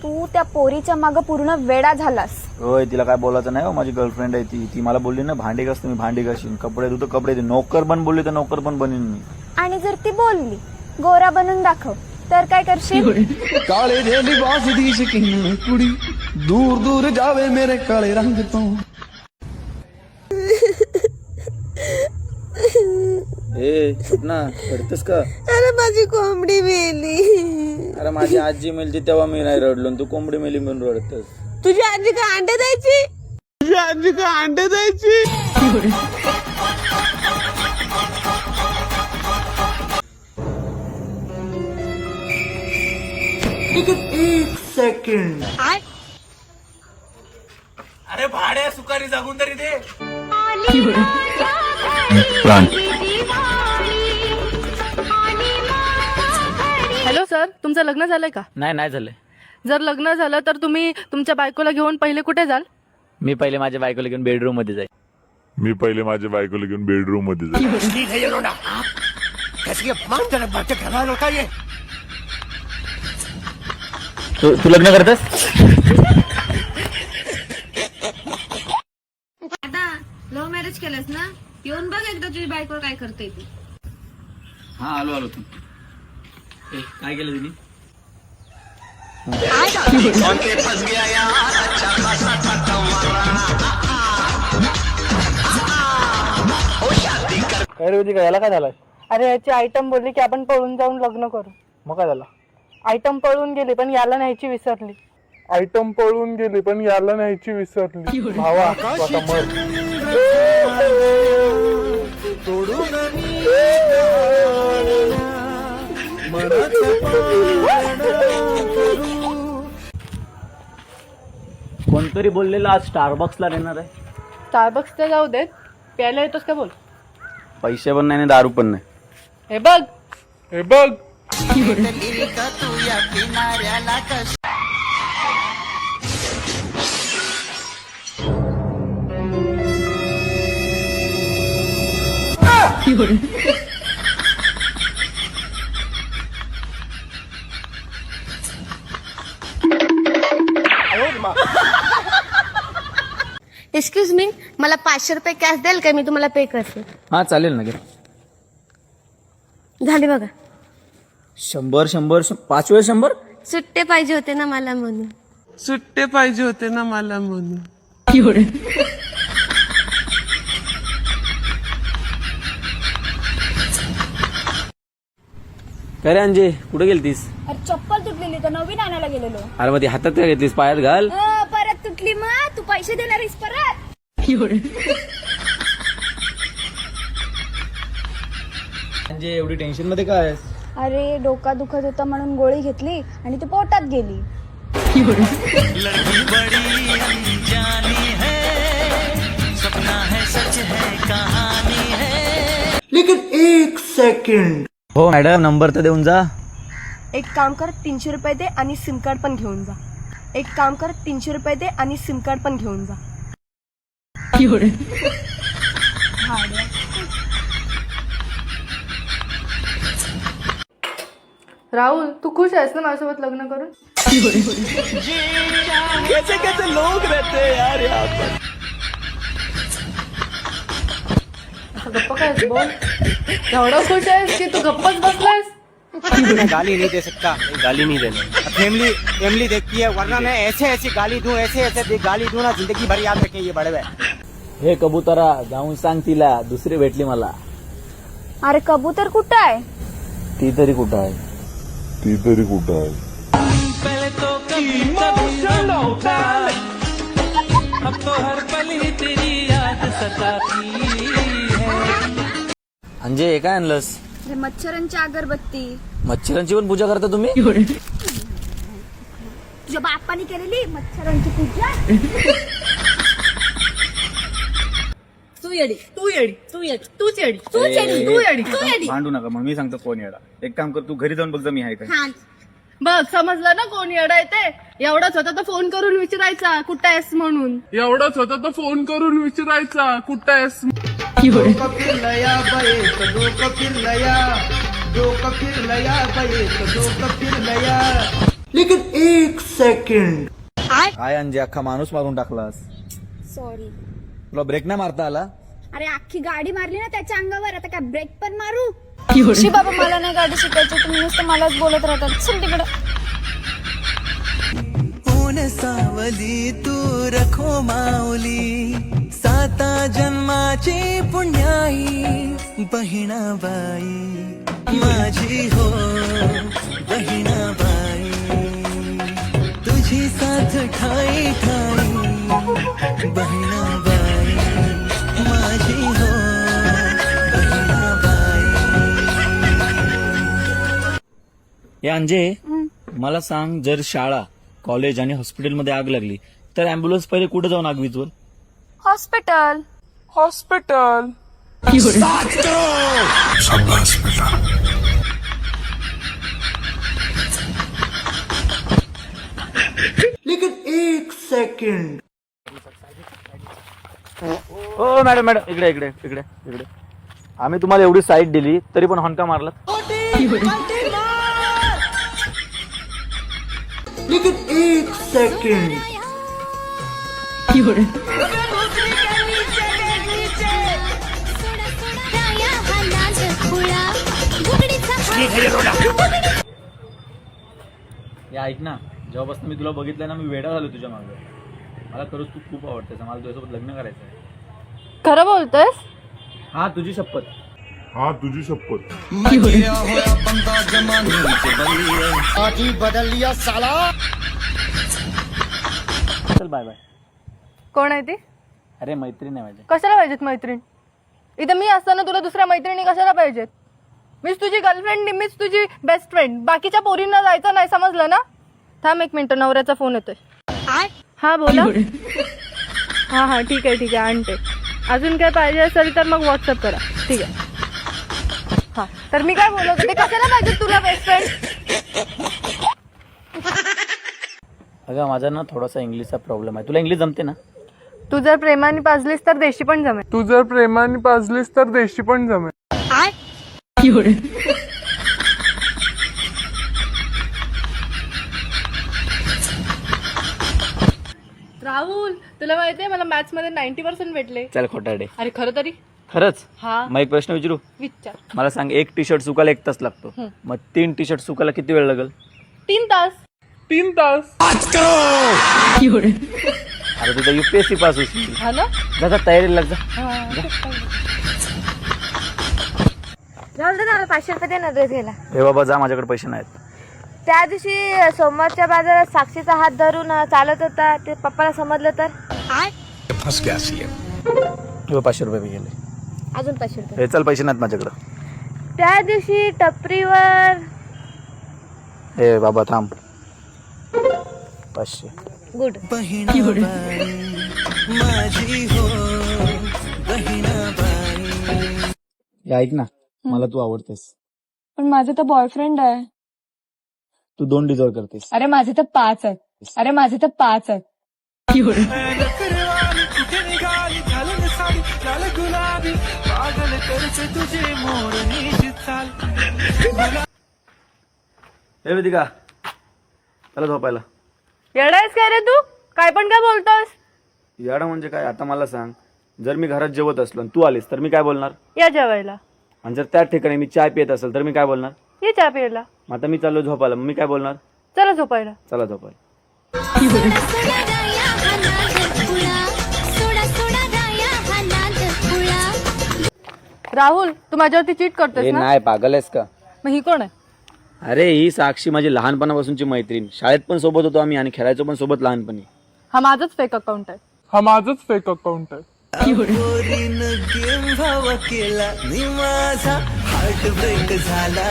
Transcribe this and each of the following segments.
तू त्या पोरीच्या मागे पूर्ण वेडा झालास. होय, तिला काय बोलायचं नाही हो, माझी गर्लफ्रेंड आहे ती मला बोलली ना भांडी घासतो मी भांडी घासीन, कपडे धुतो कपडे धुतो, नोकर बन बोलली तर नोकर पण बनीन मी. आणि जर ती बोलली गोरा बनून दाखव तर काय करशील? काले जे लिबास दी शकीन कुड़ी दूर दूर जावे मेरे काले रंग तो. ए ना रडतेस का? अरे माझी कोंबडी मेली. अरे माझी आजी मेलती तेव्हा मी नाही रडलो, तू कोंबडी मेली म्हणून रडतेस. तुझी आजी का अंडे द्यायची? तुझी आजी का अंडे द्यायची? एक सेकंड. अरे भाड्या सुकारी जागून तरी दे. हॅलो सर, तुमचं लग्न झालंय का? नाही झालंय. जर लग्न झालं तर तुम्ही तुमच्या बायकोला घेऊन पहिले कुठे जाल? मी पहिले माझ्या बायकोला घेऊन बेडरूम मध्ये जाईल. मी पहिले माझ्या बायकोला घेऊन बेडरूम मध्ये जाईल. तू लग्न करतेस? आता लव्ह मॅरेज केलंस ना, येऊन बघ एकदा तुझी बायको काय करते ती. हा आलो तू. काय केलं तिने? काय रे का याला काय झालंय? अरे याची आयटम बोलली की आपण पळून जाऊन लग्न करू. मग काय झालं? आयटम पळून गेली पण याला न्यायची विसरली. आयटम पळून गेली पण याला न्यायची विसरली. भावा तू आता मर. कोणतरी बोललेलं आज स्टारबक्सला नेणार आहे. स्टारबक्सला जाऊ देत, प्यायला येतोस का बोल. पैसे पण नाही दारू पण नाही. हे बघ हे बघ एक्सक्यूज मी, मला 500 रुपये कॅश द्याल का? मी तुम्हाला पे करते. हा चालेल ना. घे. झाली बघा. 100 5 वेळ 100. सुट्टे पाहिजे होते ना मला म्हणून. सुट्टे पाहिजे होते ना मला म्हणून. काय रे अंजे, कुठे गेलतीस? अरे चप्पल तुटलेली तर नवीन आणायला गेलेलो. अरे मग ती हातात काय घेतलीस? पायात घाल. परत तुटली मग तू पैसे देणार आहेस परत? अंजे एवढी टेन्शन मध्ये काय आहेस? अरे डोका दुखत होता म्हणून गोळी घेतली आणि ती पोटात गेली. लेकिन एक सेकंड. हो मॅडम, नंबर तर देऊन जा. एक काम कर, 300 रुपये दे आणि सिम कार्ड पण घेऊन जा. एक काम कर, 300 रुपये दे आणि सिम कार्ड पण घेऊन जा. राहुल, तू खुश आहेस ना माझ्यासोबत लग्न करून? कैसे कैसे लोग रहते हैं यार यहाँ पर. असं गप्प काय बोल. एवढं खुश आहेस की तू गप्पच बसलायस? मैं गाली नहीं दे सकता, गाली नहीं देना. फैमिली देखती है, वरना मैं ऐसे गाली दूं, ऐसे गाली दूं ना, जिंदगी भर याद रखे ये बड़े हुए. हे कबुतरा, जाऊन सांग तिला दुसरी भेटली मला. अरे कबूतर कुठं आहे? ती तरी कुठं आहे? अंजे हे काय आणलंस? अरे मच्छरांची अगरबत्ती. मच्छरांची पण पूजा करता तुम्ही? तुझ्या बापाने केलेली मच्छरांची पूजा. भांडू नका, मग मी सांगतो कोण येडा. एक काम कर, तू घरी जाऊन बघ मी आहे काय. बघ समजलं ना कोण येडा येते. एवढाच होता तर फोन करून विचारायचा कुठं आहेस म्हणून. एवढंच होतं तर फोन करून विचारायचा कुठं आहेस. लेकिन एक सेकंड काय अंजे अख्खा माणूस मारून टाकलास. सॉरी. तुला ब्रेक नाही मारता आला. अरे अख्खी गाडी मारली ना त्याच्या अंगावर, आता काय ब्रेक पण मारू. शी बाबा, मला नाही गाडी शिकायची, तुम्ही नुसतं मलाच बोलत राहतात. चल तिकडं. ऊन सावली तू रखो माऊली, साता जन्माची पुण्याई बहिणाबाई माझी हो बहिणाबाई, तुझी साथ ठाई ठाई बहिणाबाई माझी हो बहिणाबाई. हे अंजे, मला सांग, जर शाळा, कॉलेज आणि हॉस्पिटलमध्ये आग लागली तर अँब्युलन्स पहिले कुठे जाऊन आग विझवल? हॉस्पिटल. लेकिन एक सेकंड. हो मॅडम, इकडे इकडे इकडे इकडे. आम्ही तुम्हाला एवढी साईट दिली तरी पण हॉनका मारला. लेकिन एक सेकंड. हे ऐक ना, जेव्हापासून मी तुला बघितलं ना, मी वेडा झालो तुझ्या मागे. मला खरंच तू खूप आवडतेस. मला तुझ्यासोबत लग्न करायचं आहे. खरं बोलतोयस? हा, तुझी शपथ. हा तुझी शपथ. चल बाय बाय. कोण आहे ती? अरे मैत्रीण आहे माझी. कशाला पाहिजेत मैत्रीण? इथं मी असताना तुला दुसऱ्या मैत्रिणी कशाला पाहिजेत? मीच तुझी गर्लफ्रेंड, मीच तुझी बेस्ट फ्रेंड. बाकीच्या पोरींना जायचं नाही, समजलं ना? थांब एक मिनिट, नवऱ्याचा फोन येतोय. हा बोला. हा ठीक आहे आणते. अजून काय पाहिजे असेल तर मग व्हॉट्सअप करा. ठीक आहे. हा, तर मी काय बोलत होते, कशाला पाहिजे तुला बेस्ट फ्रेंड? अगं माझा ना थोडासा इंग्लिशचा प्रॉब्लेम आहे. तुला इंग्लिश जमते ना? तू जर प्रेमाने पाजलीस तर देशी पण जमेल. राहुल, तुला माहितीये मला मॅथ्स मध्ये 90% भेटले. चल खोटाडे. अरे खरं तरी? खरंच? हा. मग एक प्रश्न विचारू? विचार. मला सांग, एक टी शर्ट सुकायला 1 तास लागतो, मग 3 टी शर्ट सुकायला किती वेळ लागेल? 3 तास. अरे तुझा UPSC पास होशील. हा ना? जा तयारीला लाग जा. राहुल दादा, मला 500 रुपये दे ना ड्रेस घ्यायला. हे बाबा जा, माझ्याकडे पैसे नाहीत. त्या दिवशी सोमवारच्या बाजारात साक्षीचा हात धरून चालत होता, ते पप्पाला समजलं तर? तुला 500 रुपये गेले. अजून 500 रुपये. हे चल, पैसे नाहीत माझ्याकडे. त्या दिवशी टपरीवर. हे बाबा थांब. 500. गुड. माझी हो बहिणाबाई. हे ऐक ना, मला तू आवडतेस. पण माझं तर बॉयफ्रेंड आहे. तू 2 डिझर्व करतेस. अरे माझे तर 5 आहेत. हे वेदिका, चला झोपायला. येडायस काय रे तू? काय पण काय बोलतोस? याडा म्हणजे काय? आता मला सांग, जर मी घरात जेवत असलो आणि तू आलीस तर मी काय बोलणार? या जेवायला. आणि जर त्या ठिकाणी मी चाय पित असेल तर मी काय बोलणार? ये चहा प्यायला. मग आता मी चाललो झोपायला, मग मी काय बोलणार? चला झोपायला. चला झोपायला. राहुल, तू माझ्यावरती चीट करतोस ना? नाही, पागल आहेस का? मग ही कोण आहे? अरे ही साक्षी माझी लहानपणापासूनची मैत्रीण. शाळेत पण सोबत होतो आम्ही आणि खेळायचो पण सोबत लहानपणी. हा माझाच फेक अकाउंट आहे. पोरीनं गेम भाव केला नि माझा हार्ट ब्रेक झाला.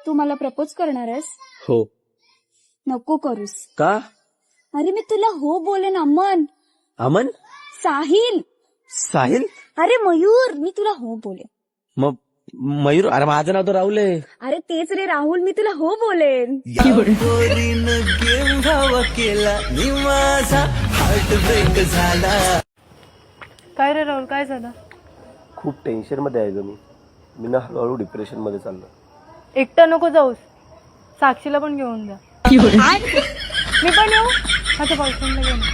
तू मला प्रपोज करणार आहेस? हो. नको करूस. का? अरे मी तुला हो बोलेन. अमन. अमन? साहिल. साहिल? अरे मयूर, मी तुला हो बोलेन. मग मयूर? अरे माझं नाव तर राहुल आहे. अरे तेच रे राहुल, मी तुला हो बोलेन. पोरीनं गेम भाव केला नि माझा हार्ट ब्रेक झाला. काय रे राहुल, काय झालं? खूप टेन्शन मध्ये आहे ग मी ना हळूहळू डिप्रेशन मध्ये चाललो. एकटा नको जाऊस. साक्षीला पण घेऊन जा. मी पण येऊ माझ्या बॉयफ्रेंडला घेऊन जा.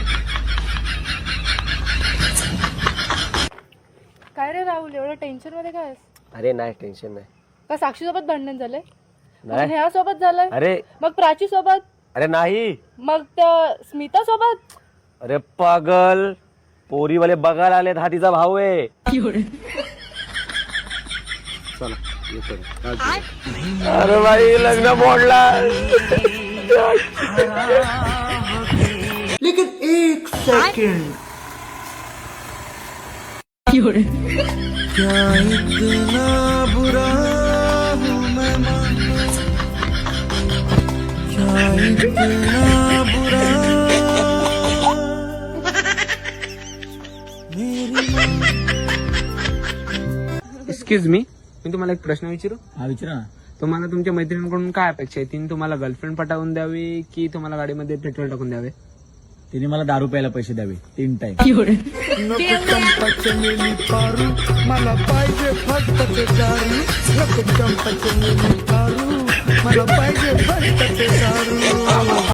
काय रे राहुल एवढं टेन्शन मध्ये काय आहेस? अरे नाही टेन्शन नाही. का साक्षीसोबत भांडण झालंय? नाही. नेहा सोबत झालंय? अरे मग प्राची सोबत? अरे नाही. मग त्या स्मिता सोबत? अरे पागल पोरीवाले बघायला आलेत. हा तिचा भाऊ आहे. चला येतो. अरे भाई लग्न मोडला. लेकिन एक सेकंड क्या इतना बुरा हूँ मैं मानो, क्या इतना बुरा एक्सक्यूज मी तुम्हाला एक प्रश्न विचारू? हा विचारा ना. तुम्हाला तुमच्या मैत्रिणीकडून काय अपेक्षा आहे? तिने तुम्हाला गर्लफ्रेंड पटावून द्यावी की तुम्हाला गाडीमध्ये पेट्रोल टाकून द्यावे? तिने मला दारू प्यायला पैसे द्यावे 3 टाइम. नको चंपाचे मिली पारू, मला पाहिजे फक्त ते दारू. नको चंपाचे मिली पारू, मला पाहिजे फक्त ते दारू.